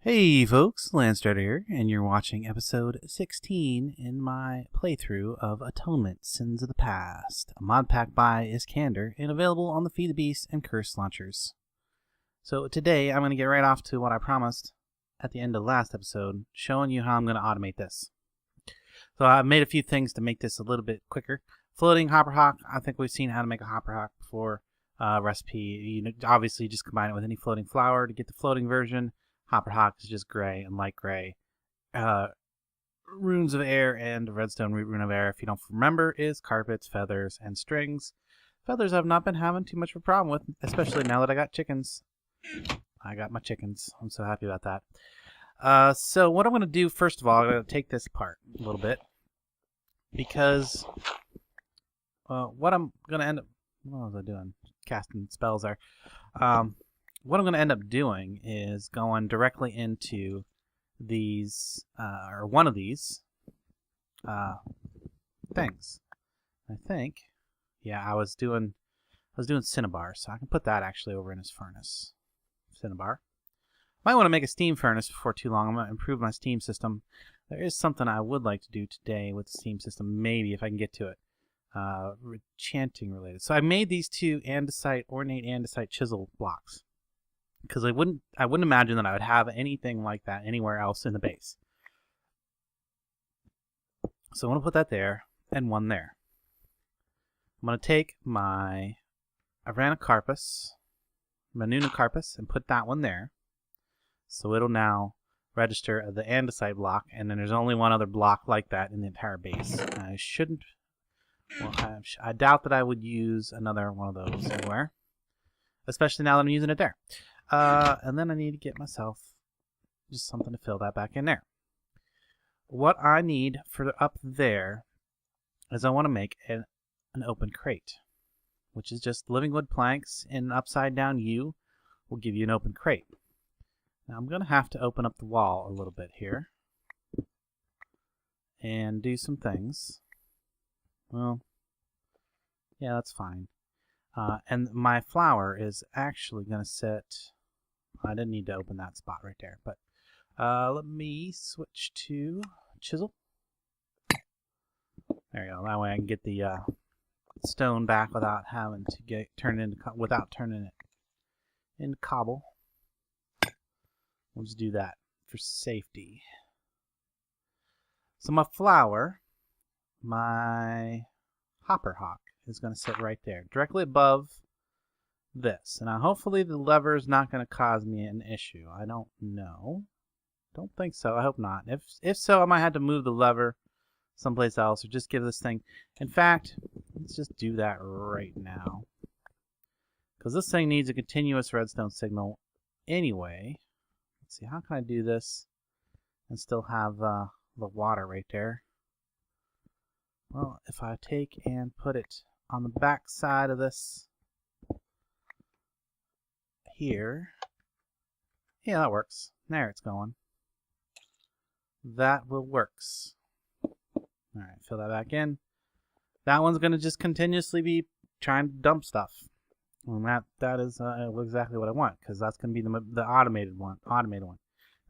Hey folks, Landstryder here, and you're watching episode 16 in my playthrough of Atonement Sins of the Past, a mod pack by Iskandar and available on the Feed the Beast and Curse launchers. So today I'm going to get right off to what I promised at the end of the last episode, showing you how I'm going to automate this. So I've made a few things to make this a little bit quicker. Floating hopper hawk, I think we've seen how to make a hopper hawk before. Recipe, obviously just combine it with any floating flower to get the floating version. Hopper hawk is just gray and light gray. Runes of air and redstone rune of air, if you don't remember, is carpets, feathers, and strings. Feathers I've not been having too much of a problem with, especially now that I got chickens. I got my chickens. I'm so happy about that. So what I'm going to do, first of all, I'm going to take this apart a little bit. Because what I'm going to end up... What was I doing? Casting spells there. What I'm going to end up doing is going directly into these, or one of these things. I think, yeah, I was doing cinnabar, so I can put that actually over in his furnace. Cinnabar. Might want to make a steam furnace before too long. I'm going to improve my steam system. There is something I would like to do today with the steam system, maybe if I can get to it. Enchanting related. So I made these two ornate andesite chisel blocks. Because I wouldn't imagine that I would have anything like that anywhere else in the base. So I'm going to put that there and one there. I'm going to take my Aranicarpus, Manunacarpus, and put that one there. So it'll now register the andesite block, and then there's only one other block like that in the entire base. I shouldn't. Well, I doubt that I would use another one of those anywhere, especially now that I'm using it there. And then I need to get myself just something to fill that back in there. What I need for up there is I want to make an open crate, which is just living wood planks in an upside down U will give you an open crate. Now I'm going to have to open up the wall a little bit here and do some things. Well, yeah, that's fine. And my flower is actually going to sit... I didn't need to open that spot right there, but let me switch to chisel. There you go. That way I can get the stone back without having to turning it into cobble. We'll just do that for safety. So my flower, my hopper hawk, is going to sit right there, directly above this. And hopefully the lever is not going to cause me an issue. I don't know. Don't think so. I hope not. If so, I might have to move the lever someplace else or just give this thing... In fact, let's just do that right now. Because this thing needs a continuous redstone signal anyway. Let's see, how can I do this and still have the water right there? Well, if I take and put it on the back side of this here. Yeah, that works. There it's going. That will works. Alright, fill that back in. That one's going to just continuously be trying to dump stuff. And that is exactly what I want, because that's going to be the automated one. And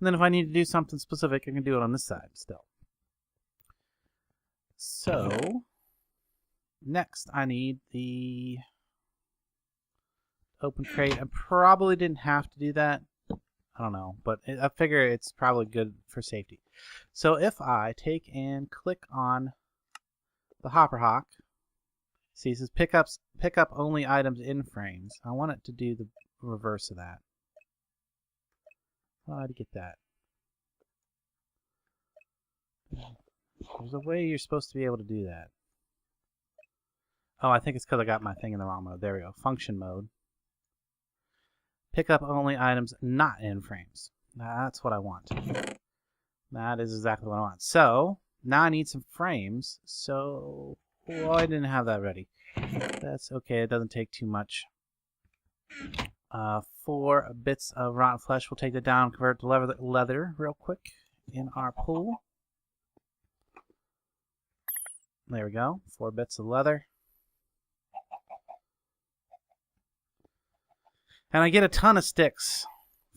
then if I need to do something specific, I can do it on this side still. So, next I need the open crate. I probably didn't have to do that. I don't know, but I figure it's probably good for safety. So if I take and click on the hopper hawk, see it says pick up only items in frames. I want it to do the reverse of that. How do I get that? There's a way you're supposed to be able to do that. Oh, I think it's because I got my thing in the wrong mode. There we go. Function mode. Pick up only items not in frames. That's what I want. That is exactly what I want. So, now I need some frames. So, well, I didn't have that ready. That's okay. It doesn't take too much. 4 bits of rotten flesh. We'll take that down and convert to leather real quick in our pool. There we go. 4 bits of leather. And I get a ton of sticks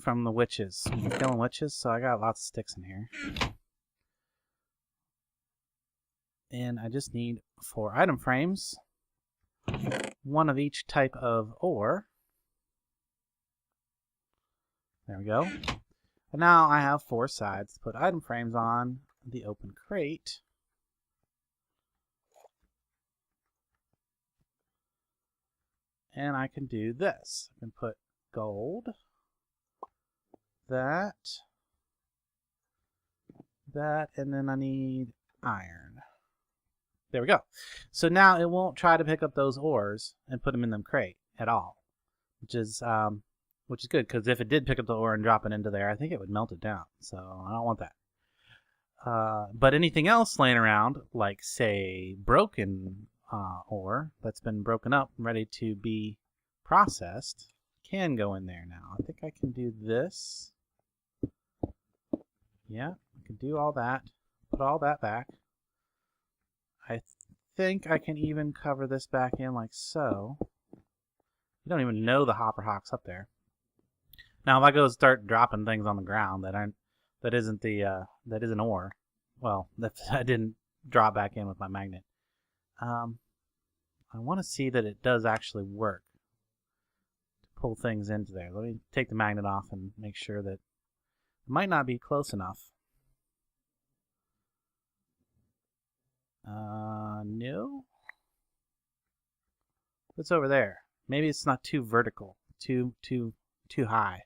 from the witches. I'm killing witches, so I got lots of sticks in here. And I just need 4 item frames. 1 of each type of ore. There we go. And now I have 4 sides to put item frames on the open crate. And I can do this. I can put gold, that, and then I need iron. There we go. So now it won't try to pick up those ores and put them in the crate at all, which is good, because if it did pick up the ore and drop it into there, I think it would melt it down. So I don't want that. But anything else laying around, like say broken ore that's been broken up and ready to be processed, can go in there now. I think I can do this. Yeah, I can do all that. Put all that back. I think I can even cover this back in like so. You don't even know the hopper hock's up there. Now if I go start dropping things on the ground that isn't ore, well, that I didn't drop back in with my magnet. I want to see that it does actually work to pull things into there. Let me take the magnet off and make sure that it might not be close enough. No. What's over there? Maybe it's not too vertical, too high.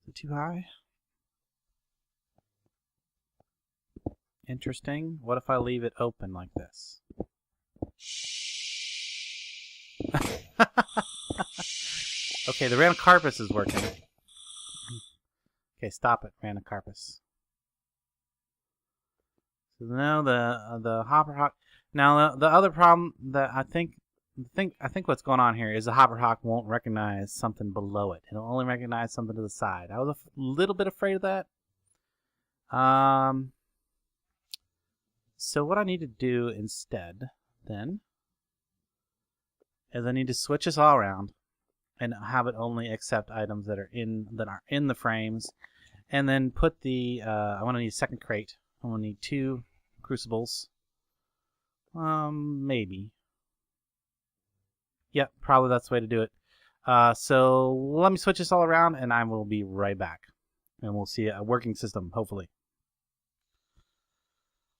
Is it too high? Interesting. What if I leave it open like this? Okay, the Ranocarpus is working. Okay, stop it, Ranocarpus. So now the hopper hawk. Now the other problem that I think what's going on here is the hopper hawk won't recognize something below it. It'll only recognize something to the side. I was a little bit afraid of that. So what I need to do instead then is I need to switch this all around and have it only accept items that are in the frames, and then put the I want to need a second crate. I'm going to need 2 crucibles. Maybe. Yep, probably that's the way to do it. So let me switch this all around and I will be right back. And we'll see a working system, hopefully.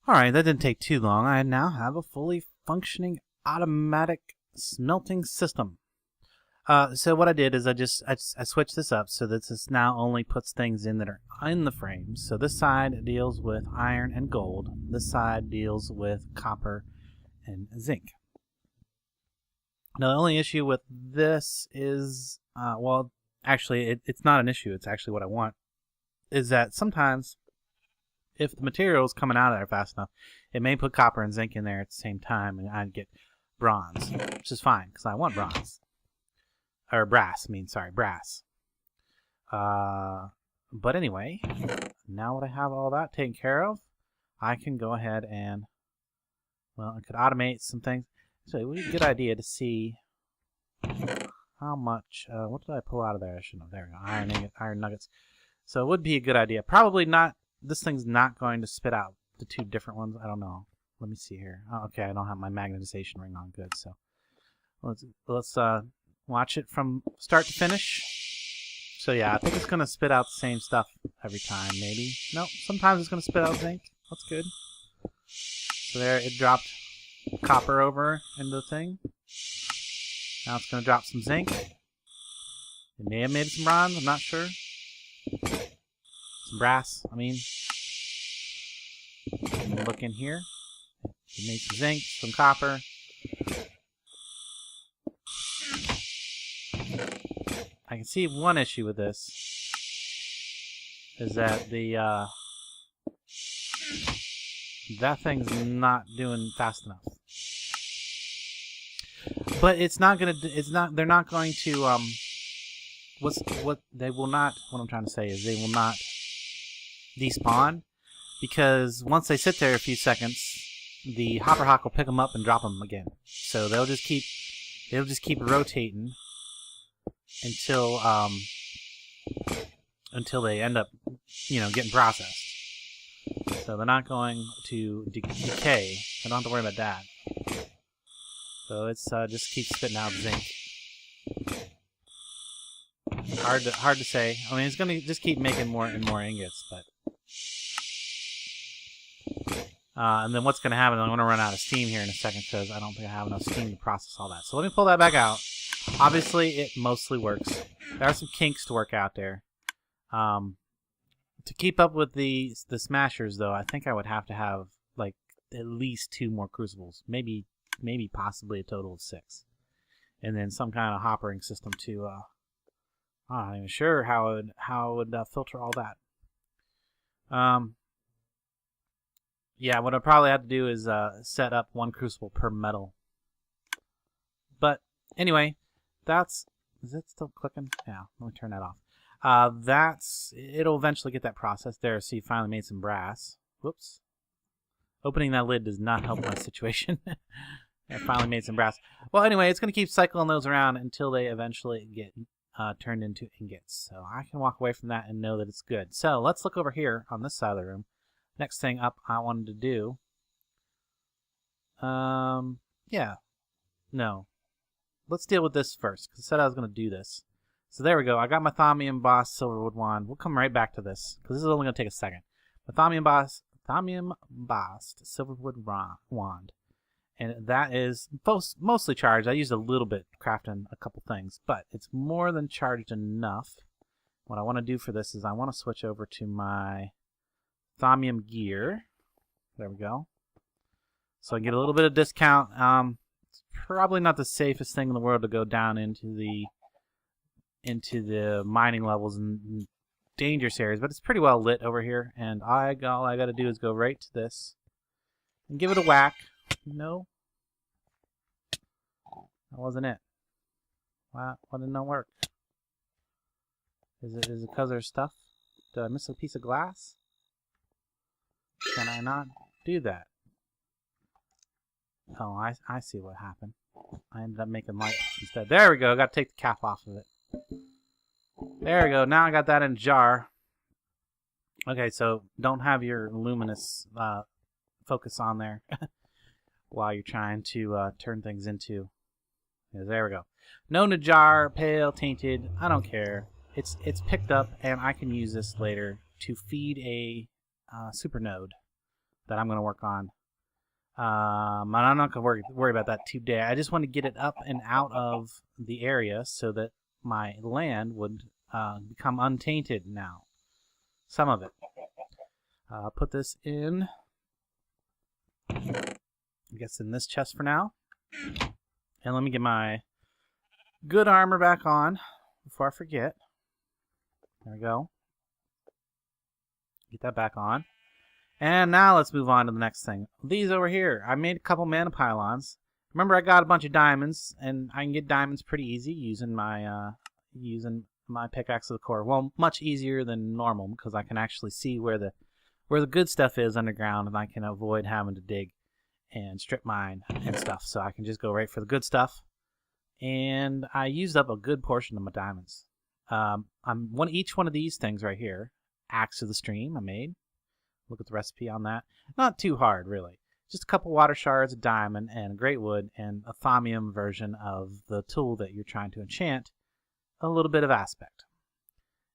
Alright, that didn't take too long. I now have a fully functioning automatic smelting system. So what I did is I switched this up so that this now only puts things in that are in the frames. So this side deals with iron and gold. This side deals with copper and zinc. Now the only issue with this is, well, actually it's not an issue. It's actually what I want. Is that sometimes if the material is coming out of there fast enough, it may put copper and zinc in there at the same time, and I'd get bronze, which is fine because I want bronze. Or brass, brass. But anyway, now that I have all that taken care of, I can go ahead and, well, I could automate some things. So it would be a good idea to see how much, what did I pull out of there? I shouldn't have. There we go, iron nuggets. So it would be a good idea. Probably not, this thing's not going to spit out the 2 different ones. I don't know. Let me see here. Oh, okay, I don't have my magnetization ring on good, so let's watch it from start to finish. So yeah, I think it's going to spit out the same stuff every time, maybe. Nope, sometimes it's going to spit out zinc. That's good. So there, it dropped copper over into the thing. Now it's going to drop some zinc. It may have made some bronze, I'm not sure. Some brass, I mean. Look in here. It made some zinc, some copper. I can see one issue with this is that that thing's not doing fast enough. But it's not gonna. It's not. They're not going to. What they will not. What I'm trying to say is they will not despawn, because once they sit there a few seconds, the hopper hawk will pick them up and drop them again. So they'll just keep rotating until until they end up, getting processed. So they're not going to decay. I don't have to worry about that. So it's just keep spitting out zinc. Hard to say. I mean, it's going to just keep making more and more ingots, but. And then what's going to happen, I'm going to run out of steam here in a second because I don't think I have enough steam to process all that. So let me pull that back out. Obviously, it mostly works. There are some kinks to work out there. To keep up with the smashers, though, I think I would have to have, like, at least 2 more crucibles. Maybe possibly a total of 6. And then some kind of hoppering system to, I'm not even sure how it would filter all that. Yeah, what I probably have to do is set up 1 crucible per metal. But anyway, is it still clicking? Yeah, let me turn that off. It'll eventually get that process there. So you finally made some brass. Whoops. Opening that lid does not help my situation. I finally made some brass. Well, anyway, it's going to keep cycling those around until they eventually get turned into ingots. So I can walk away from that and know that it's good. So let's look over here on this side of the room. Next thing up I wanted to do, yeah, no, let's deal with this first, because I said I was going to do this. So there we go, I got my Thaumium Boss Silverwood Wand. We'll come right back to this, because this is only going to take a second. My Thaumium Boss Silverwood Wand, and that is mostly charged. I used a little bit crafting a couple things, but it's more than charged enough. What I want to do for this is I want to switch over to my Thaumium gear. There we go. So I get a little bit of discount. It's probably not the safest thing in the world to go down into the mining levels and dangerous areas, but it's pretty well lit over here. And all I got to do is go right to this and give it a whack. No, that wasn't it. Why didn't that work? Is it because there's stuff? Did I miss a piece of glass? Can I not do that? Oh, I see what happened. I ended up making light instead. There we go. I got to take the cap off of it. There we go. Now I got that in a jar. Okay, so don't have your luminous focus on there while you're trying to turn things into. Yeah, there we go. No Najar, pale, tainted. I don't care. It's picked up, and I can use this later to feed a super node that I'm going to work on. And I'm not going to worry about that today. I just want to get it up and out of the area so that my land would become untainted now. Some of it. Put this in, I guess, in this chest for now. And let me get my good armor back on before I forget. There we go. Get that back on. And now let's move on to the next thing. These over here. I made a couple mana pylons. Remember, I got a bunch of diamonds, and I can get diamonds pretty easy using my pickaxe of the core. Well, much easier than normal because I can actually see where the good stuff is underground, and I can avoid having to dig and strip mine and stuff. So I can just go right for the good stuff. And I used up a good portion of my diamonds. Each one of these things right here. Axe of the Stream I made. Look at the recipe on that. Not too hard, really. Just a couple water shards, a diamond, and a great wood, and a thaumium version of the tool that you're trying to enchant. A little bit of aspect.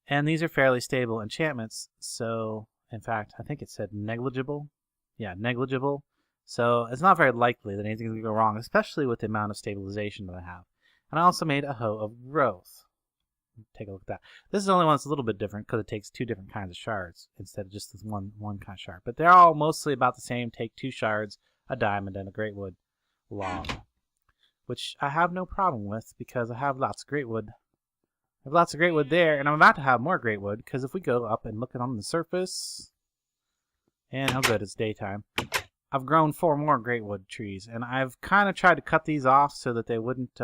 And these are fairly stable enchantments, so, in fact, I think it said negligible. Yeah, negligible. So it's not very likely that anything's going to go wrong, especially with the amount of stabilization that I have. And I also made a hoe of growth. Take a look at that. This is the only one that's a little bit different because it takes 2 different kinds of shards instead of just this one kind of shard. But they're all mostly about the same. Take 2 shards, a diamond, and a great wood log, which I have no problem with because I have lots of great wood. I have lots of great wood there, and I'm about to have more great wood because if we go up and look at on the surface, and oh good, it's daytime. I've grown 4 more great wood trees, and I've kind of tried to cut these off so that they wouldn't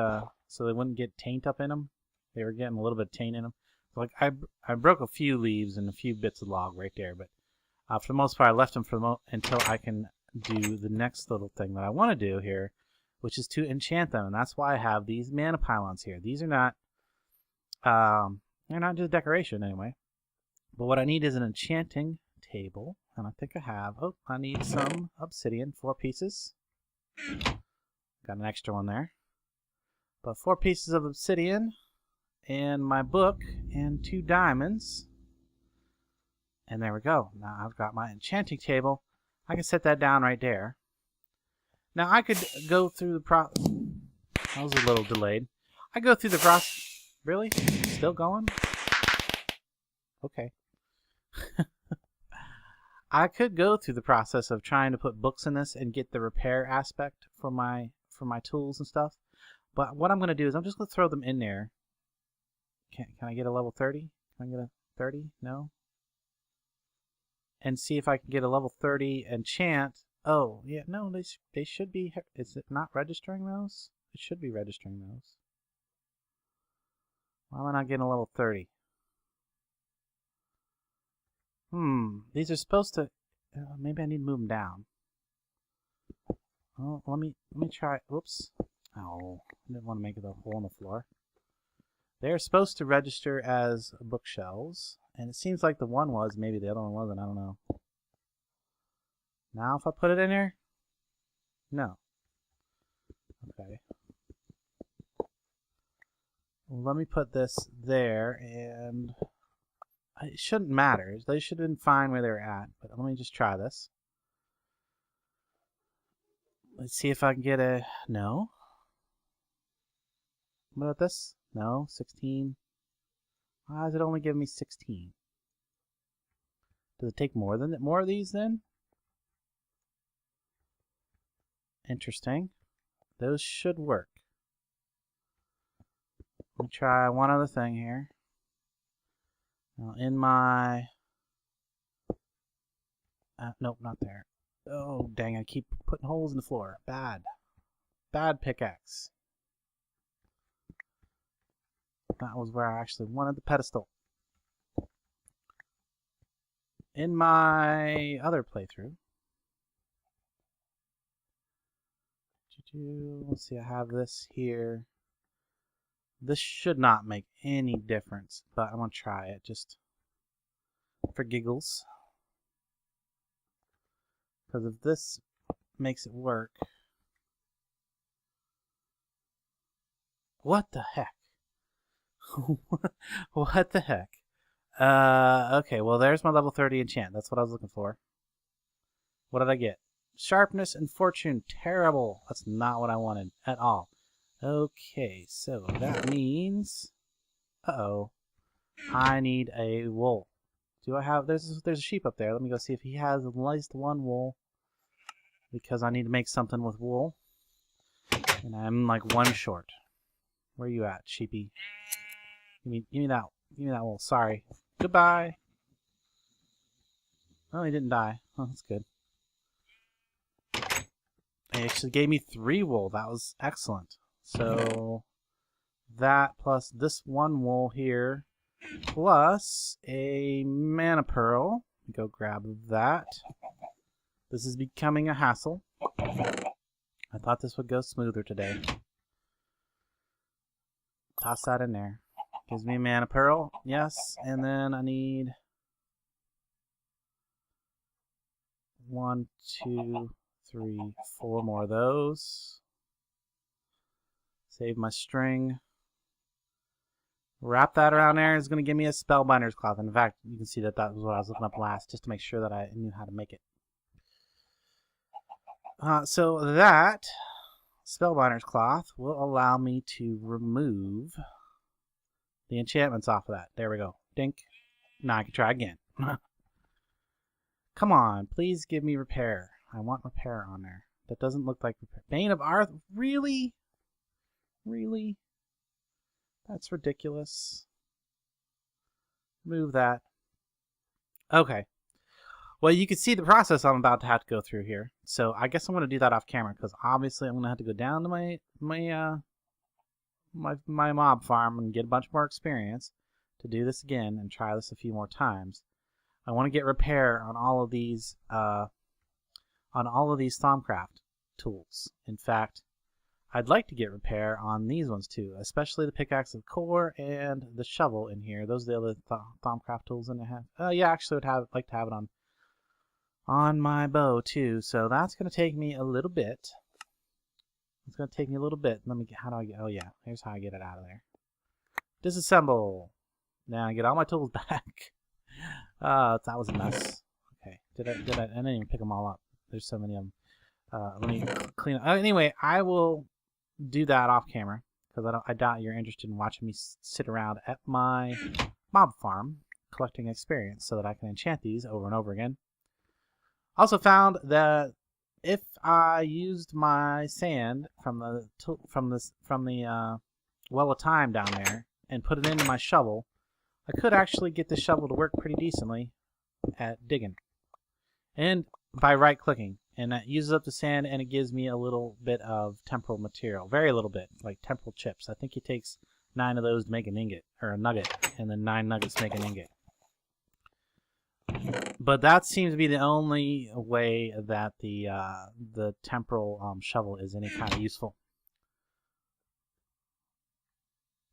get taint up in them. They were getting a little bit of taint in them. So like I broke a few leaves and a few bits of log right there, but for the most part I left them until I can do the next little thing that I want to do here, which is to enchant them, and that's why I have these mana pylons here. These are not they're not just decoration anyway. But what I need is an enchanting table, and I think I have. Oh, I need some obsidian, 4 pieces. Got an extra one there. But 4 pieces of obsidian, and my book, and 2 diamonds. And there we go. Now I've got my enchanting table. I can set that down right there. Now I could go through the process. That was a little delayed. I go through the process. Really? Still going? Okay. I could go through the process of trying to put books in this and get the repair aspect for my tools and stuff. But what I'm going to do is I'm just going to throw them in there. Can I get a level 30? Can I get a 30? No? And see if I can get a level 30 enchant. Oh, yeah, no, they should be. Is it not registering those? It should be registering those. Why am I not getting a level 30? These are supposed to. Maybe I need to move them down. Oh, let me try. Whoops. Oh, I didn't want to make it a hole in the floor. They're supposed to register as bookshelves, and it seems like the one was. Maybe the other one wasn't. I don't know. Now, if I put it in here, no. Okay. Well, let me put this there, and it shouldn't matter. They should have been fine where they're at, but let me just try this. Let's see if I can get a... No. What about this? No. 16. Why is it only giving me 16? Does it take more of these then? Interesting. Those should work. Let me try one other thing here. Now in my... nope, not there. Oh, dang, I keep putting holes in the floor. Bad. Bad pickaxe. That was where I actually wanted the pedestal. In my other playthrough... Let's see, I have this here. This should not make any difference, but I'm going to try it just for giggles. Because if this makes it work... What the heck? What the heck? Okay, well there's my level 30 enchant. That's what I was looking for. What did I get? Sharpness and fortune. Terrible. That's not what I wanted at all. Okay, so that means... Uh-oh. I need a wool. Do I have... There's a sheep up there. Let me go see if he has at least one wool. Because I need to make something with wool. And I'm like one short. Where are you at, sheepy? Give me that wool. Sorry. Goodbye. Oh, he didn't die. Oh, that's good. They actually gave me 3 wool. That was excellent. So that plus this 1 wool here plus a mana pearl. Go grab that. This is becoming a hassle. I thought this would go smoother today. Toss that in there. Gives me a mana pearl. Yes, and then I need 1, 2, 3, 4 more of those. Save my string. Wrap that around there. It's going to give me a spellbinder's cloth. In fact, you can see that was what I was looking up last, just to make sure that I knew how to make it. So that spellbinder's cloth will allow me to remove the enchantments off of that. There we go. Dink. Now I can try again. Come on, please give me repair. I want repair on there. That doesn't look like repair. Bane of Arth? Really? Really? That's ridiculous. Move that. Okay. Well, you can see the process I'm about to have to go through here. So I guess I'm going to do that off camera because obviously I'm going to have to go down to my mob farm and get a bunch more experience to do this again and try this a few more times. I want to get repair on all of these Thaumcraft tools. In fact, I'd like to get repair on these ones too, especially the pickaxe of core and the shovel in here. Those are the other Thaumcraft tools in I have. Yeah, actually would like to have it on my bow too. So that's gonna take me a little bit. It's gonna take me a little bit. Let me get. How do I get? Oh yeah, here's how I get it out of there. Disassemble. Now I get all my tools back. That was a mess. Okay, I didn't even pick them all up. There's so many of them. Let me clean up. Anyway, I will do that off camera because I doubt you're interested in watching me sit around at my mob farm collecting experience so that I can enchant these over and over again. Also found that if I used my sand from the well of time down there and put it into my shovel, I could actually get the shovel to work pretty decently at digging. And by right clicking. And that uses up the sand and it gives me a little bit of temporal material. Very little bit, like temporal chips. I think it takes 9 of those to make an ingot, or a nugget, and then 9 nuggets make an ingot. But that seems to be the only way that the temporal shovel is any kind of useful.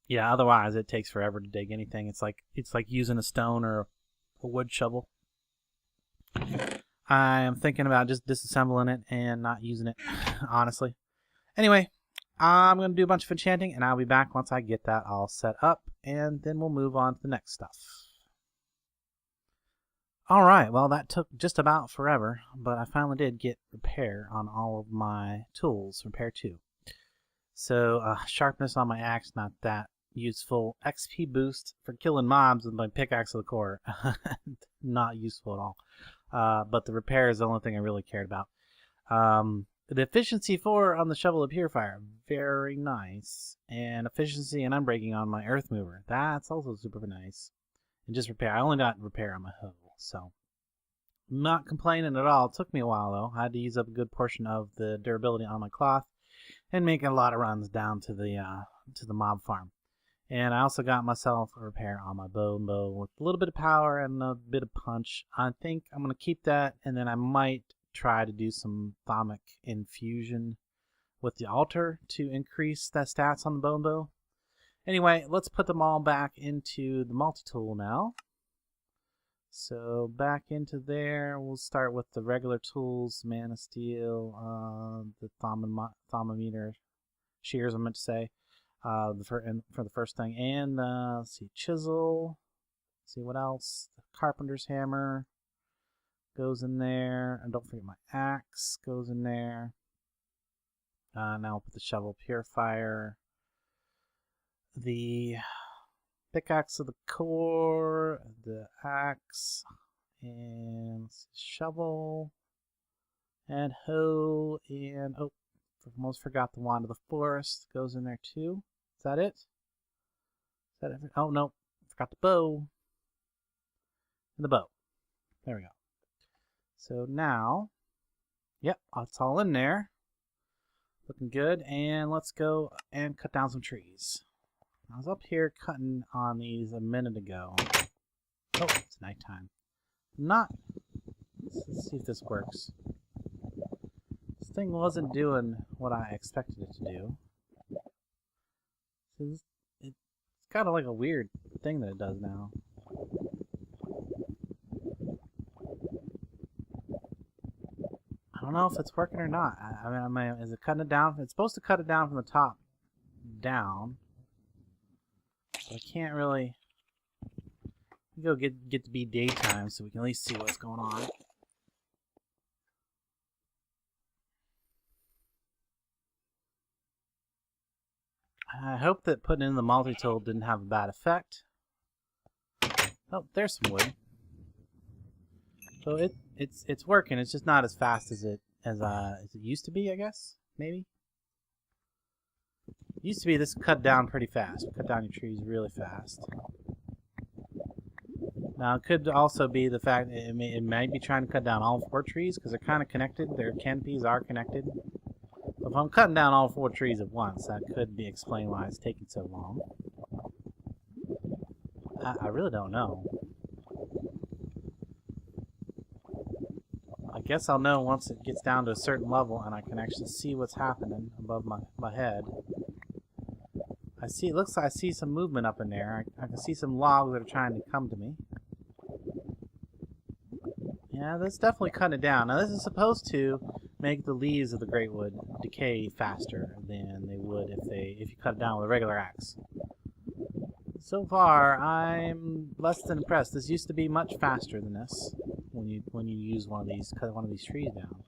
Yeah, otherwise it takes forever to dig anything. It's like using a stone or a wood shovel. I am thinking about just disassembling it and not using it, honestly. Anyway, I'm going to do a bunch of enchanting, and I'll be back once I get that all set up, and then we'll move on to the next stuff. Alright, well that took just about forever, but I finally did get repair on all of my tools, repair 2. So, sharpness on my axe, not that useful. XP boost for killing mobs with my pickaxe of the core. Not useful at all. But the repair is the only thing I really cared about. The efficiency 4 on the shovel of purifier, very nice. And efficiency and unbreaking on my earth mover, that's also super nice. And just repair, I only got repair on my hoe, so I'm not complaining at all. It took me a while though. I had to use up a good portion of the durability on my cloth and make a lot of runs down to the mob farm. And I also got myself a repair on my bow with a little bit of power and a bit of punch. I think I'm going to keep that, and then I might try to do some thaumic infusion with the altar to increase the stats on the bow. Anyway, let's put them all back into the multi-tool now. So back into there, we'll start with the regular tools, Man of Steel, the thaumometer, shears I meant to say. For the first thing, and let's see, chisel. Let's see what else. The carpenter's hammer goes in there, and don't forget my axe goes in there. Now we'll put the shovel purifier, the pickaxe of the core, the axe, and shovel, and hoe, and oh, almost forgot the wand of the forest goes in there too. Is that it? Is that it? Oh no, forgot the bow. And the bow. There we go. So now, yep, it's all in there. Looking good. And let's go and cut down some trees. I was up here cutting on these a minute ago. Oh, it's nighttime. Let's see if this works. This thing wasn't doing what I expected it to do. It's kind of like a weird thing that it does now. I don't know if it's working or not. I mean, is it cutting it down? It's supposed to cut it down from the top down. But I can't really go get to be daytime so we can at least see what's going on. I hope that putting in the multi-tool didn't have a bad effect. Oh, there's some wood. So it's working. It's just not as fast as it used to be, I guess. Maybe. It used to be this cut down pretty fast. Cut down your trees really fast. Now it could also be the fact that it might be trying to cut down all 4 trees because they're kind of connected. Their canopies are connected. If I'm cutting down all 4 trees at once, that could be explained why it's taking so long. I really don't know. guess I'll know once it gets down to a certain level and I can actually see what's happening above my head. I see, it looks like I see some movement up in there. I can see some logs that are trying to come to me. Yeah, that's definitely cutting it down. Now this is supposed to make the leaves of the greatwood decay faster than they would if you cut it down with a regular axe. So far, I'm less than impressed. This used to be much faster than this when you use cut one of these trees down.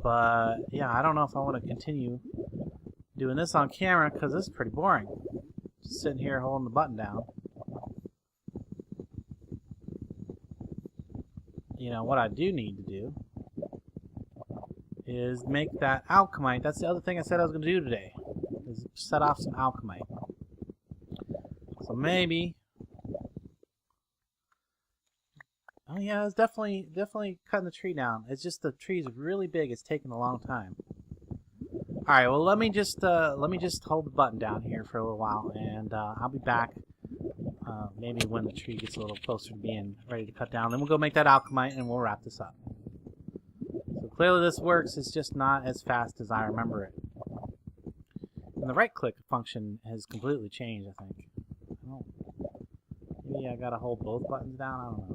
But yeah, I don't know if I want to continue doing this on camera because this is pretty boring. Just sitting here holding the button down. You know, what I do need to do is make that Alemite. That's the other thing I said I was going to do today, is set off some Alemite. So maybe... Oh yeah, it's definitely cutting the tree down. It's just the tree's really big. It's taking a long time. All right, well let me just hold the button down here for a little while, and I'll be back. Maybe when the tree gets a little closer to being ready to cut down. Then we'll go make that Alemite and we'll wrap this up. So clearly this works. It's just not as fast as I remember it. And the right click function has completely changed, I think. Maybe I gotta hold both buttons down. I don't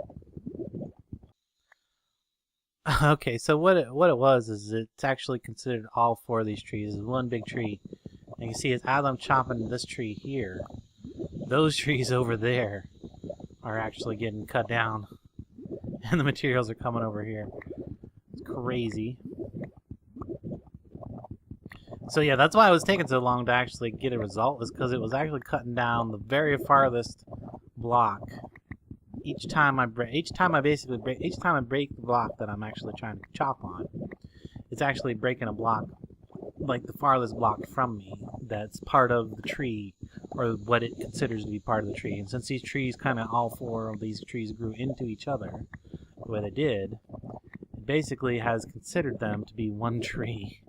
know. Okay, so what it was is it's actually considered all four of these trees as one big tree. And you can see as I'm chopping this tree here, those trees over there are actually getting cut down. And the materials are coming over here. It's crazy. So yeah, that's why it was taking so long to actually get a result, is because it was actually cutting down the very farthest block. Each time I break the block that I'm actually trying to chop on, it's actually breaking a block, like the farthest block from me, that's part of the tree, or what it considers to be part of the tree. And since these trees all four of these trees grew into each other, the way they did, it basically has considered them to be one tree,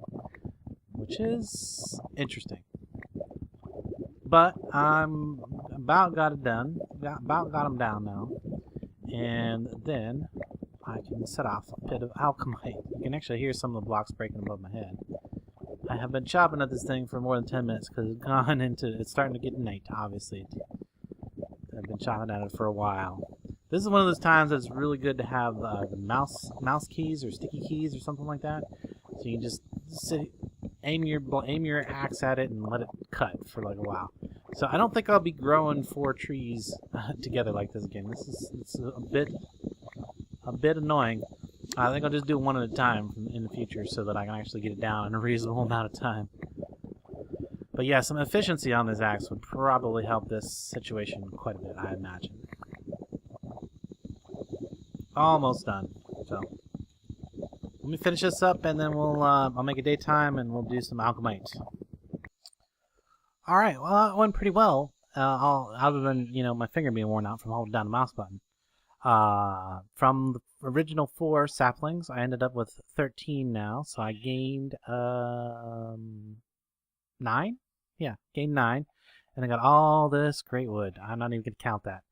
which is interesting. But I'm about got it done, about got them down now, and then I can set off a bit of Alemite. You can actually hear some of the blocks breaking above my head. I have been chopping at this thing for more than 10 minutes because it's starting to get night, obviously. I've been chopping at it for a while. This is one of those times that it's really good to have the mouse keys or sticky keys or something like that. So you can just aim your axe at it and let it cut for like a while. So I don't think I'll be growing 4 trees together like this again. It's a bit annoying. I think I'll just do one at a time in the future so that I can actually get it down in a reasonable amount of time. But yeah, some efficiency on this axe would probably help this situation quite a bit, I imagine. Almost done. So let me finish this up, and then I'll make a daytime, and we'll do some Alemite. All right, well, that went pretty well. Other than my finger being worn out from holding down the mouse button. From the original 4 saplings, I ended up with 13 now, so I gained 9. Yeah, gained 9, and I got all this great wood. I'm not even gonna count that.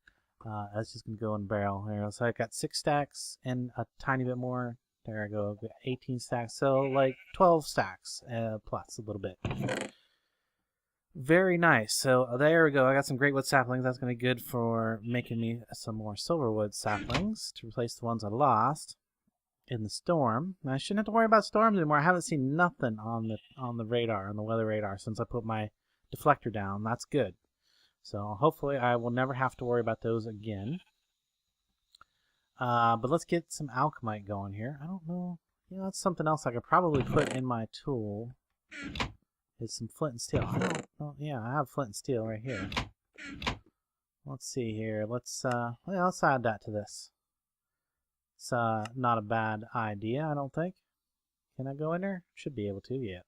That's just gonna go in the barrel here. So I got 6 stacks and a tiny bit more. There I go. I've got 18 stacks, so like 12 stacks plus a little bit. Very nice. So there we go. I got some great wood saplings. That's going to be good for making me some more silverwood saplings to replace the ones I lost in the storm. Now, I shouldn't have to worry about storms anymore. I haven't seen nothing on the radar, on the weather radar, since I put my deflector down. That's good. So hopefully I will never have to worry about those again. But let's get some Alemite going here. I don't know. That's something else I could probably put in my tool. Is some flint and steel. I don't know. Yeah, I have flint and steel right here. Let's see here. Let's add that to this. It's not a bad idea, I don't think. Can I go in there? Should be able to, yeah.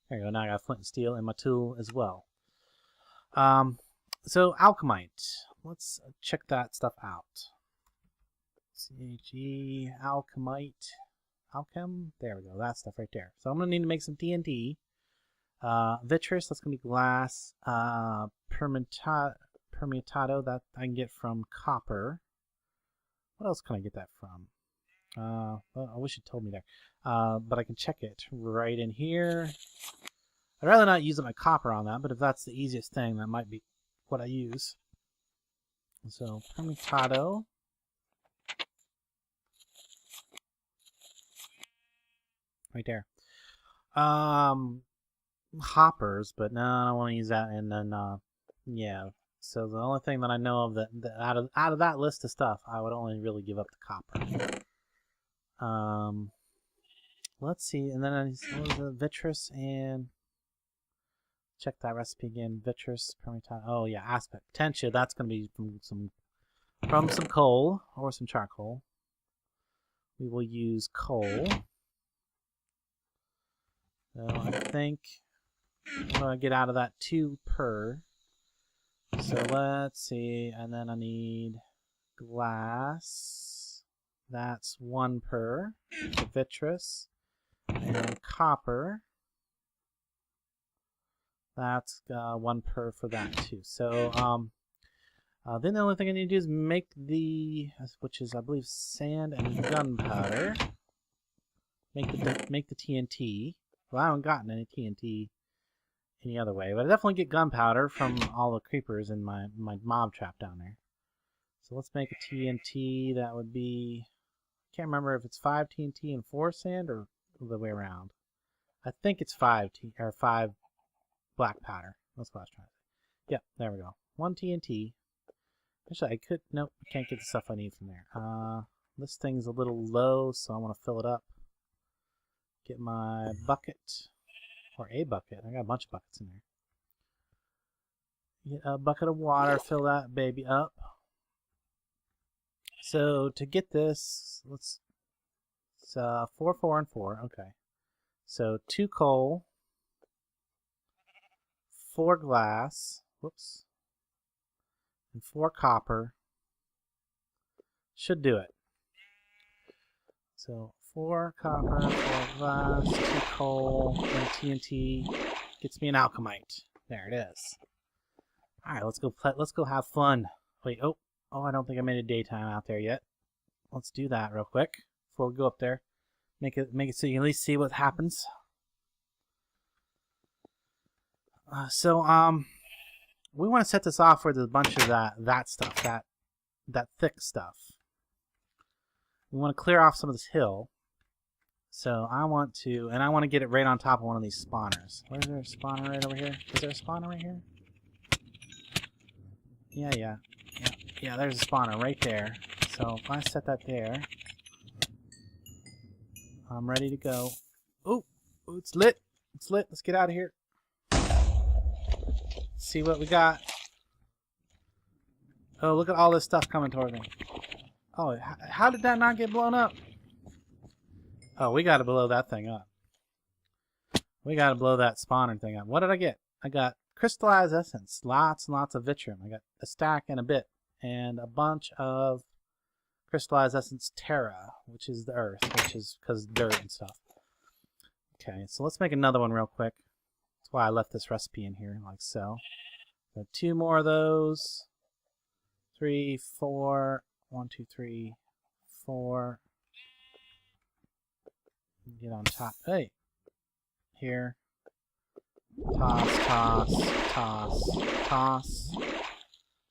There you go. Now I got flint and steel in my tool as well. So Alemite. Let's check that stuff out. CHE Alemite. Alchem. There we go. That stuff right there. So I'm gonna need to make some TNT. Vitreous, that's going to be glass. Permutado, that I can get from copper. What else can I get that from? Well, I wish it told me there. But I can check it right in here. I'd rather not use my copper on that, but if that's the easiest thing, that might be what I use. So, permutado. Right there. Hoppers, but no, I don't want to use that. And then, yeah. So the only thing that I know of that out of that list of stuff, I would only really give up the copper. Let's see, and then what was it? Vitreous and check that recipe again. Vitreous, permutado. Oh yeah, aspect potential. That's going to be from some coal or some charcoal. We will use coal. So I think I'm going to get out of that 2 per. So let's see, and then I need glass. That's 1 per. So vitreous. And copper. That's 1 per for that too. So then the only thing I need to do is make which is I believe sand and gunpowder. Make the TNT. Well, I haven't gotten any TNT any other way, but I definitely get gunpowder from all the creepers in my mob trap down there. So let's make a TNT. That would be, I can't remember if it's 5 TNT and 4 sand or the way around. I think it's 5 black powder. That's what I was trying to say. Yep, there we go. 1 TNT. Actually, I could. Nope, I can't get the stuff I need from there. This thing's a little low, so I want to fill it up. Get my bucket, or a bucket. I got a bunch of buckets in there. Get a bucket of water, fill that baby up. So to get this, it's 4, 4, and 4. Okay. So 2 coal, 4 glass, whoops, and 4 copper. Should do it. So 4 copper, 4 glass, 2 coal, and TNT gets me an Alemite. There it is. All right, let's go have fun. Wait, oh, I don't think I made a daytime out there yet. Let's do that real quick before we go up there. Make it so you can at least see what happens. We want to set this off with a bunch of that stuff, that thick stuff. We want to clear off some of this hill. So I want to get it right on top of one of these spawners. Where's there a spawner right over here? Is there a spawner right here? Yeah, there's a spawner right there. So if I set that there, I'm ready to go. Oh, it's lit. It's lit. Let's get out of here. See what we got. Oh, look at all this stuff coming toward me. Oh, how did that not get blown up? Oh, we got to blow that thing up. We got to blow that spawner thing up. What did I get? I got crystallized essence. Lots and lots of vitrum. I got a stack and a bit. And a bunch of crystallized essence terra, which is the earth, which is because dirt and stuff. Okay, so let's make another one real quick. That's why I left this recipe in here, like so. So 2 more of those. 3, 4. 1, 2, 3, 4. Get on top. Hey! Here. Toss, toss, toss, toss.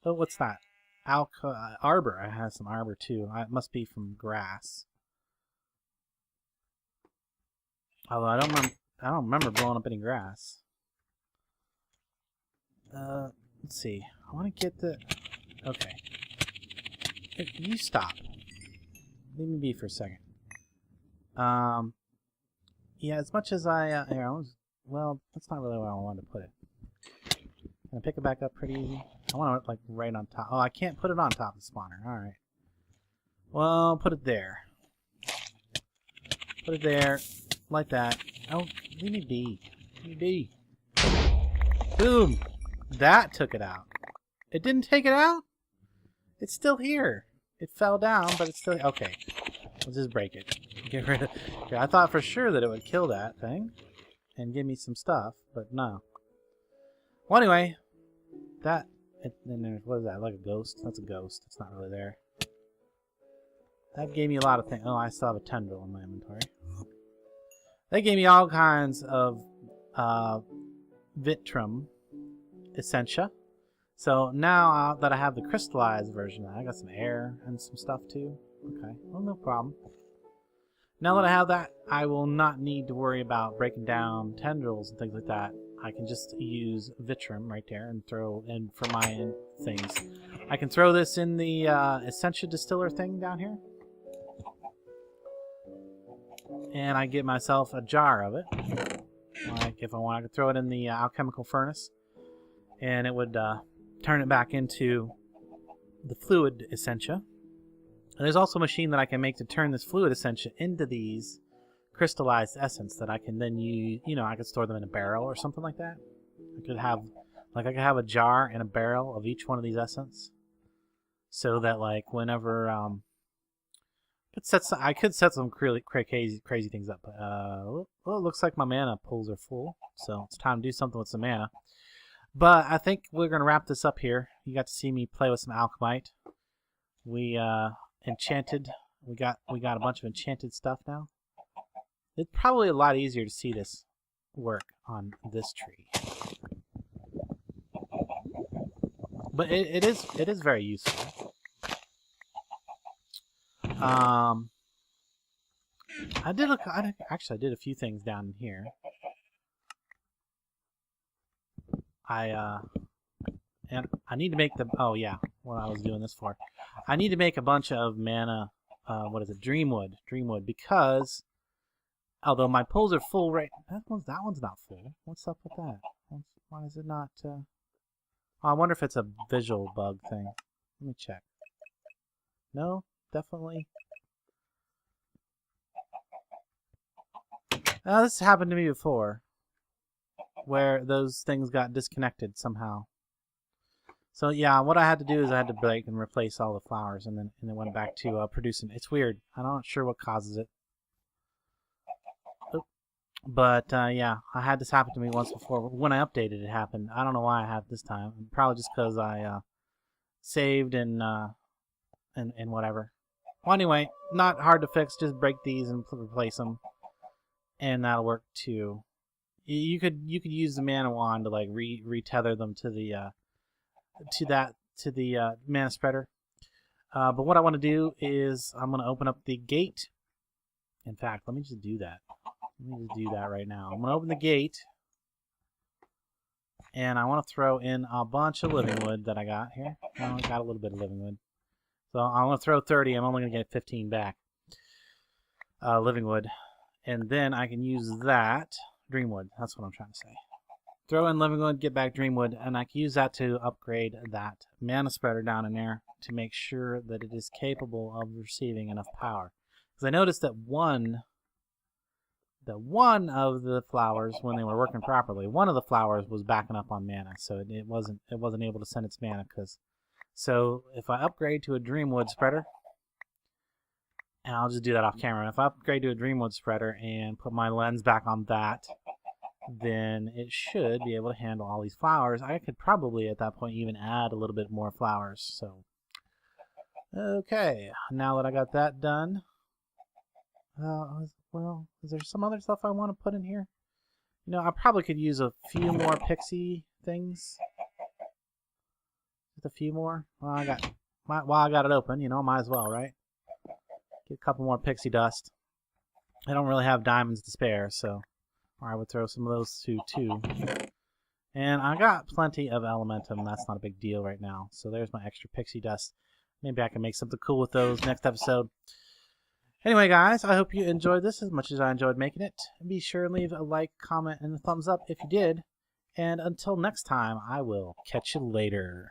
Oh, what's that? Arbor. I have some arbor too. It must be from grass. Although I don't remember blowing up any grass. Let's see. I want to get the. Okay. Hey, you stop. Leave me be for a second. Yeah. As much as well, that's not really where I wanted to put it. Can I pick it back up pretty easy? I want it like right on top. Oh, I can't put it on top of the spawner. All right. Well, put it there. Put it there, like that. Oh, leave me be. Leave me be. Boom! That took it out. It didn't take it out? It's still here. It fell down, but it's still... Okay. Let's just break it. Get rid of... Okay, I thought for sure that it would kill that thing and give me some stuff, but no. Well, anyway, what is that? Like a ghost? That's a ghost. It's not really there. That gave me a lot of things. Oh, I still have a tendril in my inventory. That gave me all kinds of Vitrum Essentia. So now that I have the crystallized version, I got some air and some stuff too. Okay, well, no problem. Now that I have that, I will not need to worry about breaking down tendrils and things like that. I can just use Vitrum right there and throw in for my things. I can throw this in the Essentia Distiller thing down here. And I get myself a jar of it. Like if I want, I could throw it in the alchemical furnace. And it would turn it back into the fluid Essentia. And there's also a machine that I can make to turn this fluid Essentia into these crystallized essence that I can then use. You know, I could store them in a barrel or something like that. I could have a jar and a barrel of each one of these essence, so that like whenever I could set some really crazy things up. Well, it looks like my mana pools are full, so it's time to do something with some mana. But I think we're gonna wrap this up here. You got to see me play with some Alemite. We enchanted. We got a bunch of enchanted stuff now. It's probably a lot easier to see this work on this tree, but it is very useful. I did a few things down here. And I need to make the, oh yeah, what I was doing this for. I need to make a bunch of mana, Dreamwood, because although my pulls are full right, that one's not full. What's up with that? Why is it not, oh, I wonder if it's a visual bug thing. Let me check. No, definitely. This happened to me before, where those things got disconnected somehow. So yeah, what I had to do is I had to break and replace all the flowers, and then it went back to producing. It's weird. I'm not sure what causes it. But yeah, I had this happen to me once before. When I updated, it happened. I don't know why I have this time. Probably just because I saved and whatever. Well, anyway, not hard to fix. Just break these and replace them, and that'll work too. You could use the mana wand to like retether them to the mana spreader. But what I want to do is I'm going to open up the gate. In fact, let me just do that. Let me just do that right now. I'm going to open the gate, and I want to throw in a bunch of living wood that I got here. I only got a little bit of living wood. So I want to throw 30. I'm only going to get 15 back. Living wood. And then I can use that. Dreamwood. That's what I'm trying to say. Throw in living wood, get back Dreamwood, and I can use that to upgrade that mana spreader down in there to make sure that it is capable of receiving enough power. Because I noticed that one of the flowers, when they were working properly, one of the flowers was backing up on mana, so it wasn't able to send its mana. So if I upgrade to a Dreamwood spreader, and I'll just do that off camera. If I upgrade to a Dreamwood spreader and put my lens back on that, then it should be able to handle all these flowers. I could probably at that point even add a little bit more flowers. So, okay, now that I got that done, well, is there some other stuff I want to put in here? You know, I probably could use a few more pixie things. Just a few more. Well, I got it open, you know, might as well, right? Get a couple more pixie dust. I don't really have diamonds to spare, so I would throw some of those too. And I got plenty of elementum. That's not a big deal right now. So there's my extra pixie dust. Maybe I can make something cool with those next episode. Anyway, guys, I hope you enjoyed this as much as I enjoyed making it. Be sure and leave a like, comment, and a thumbs up if you did. And until next time, I will catch you later.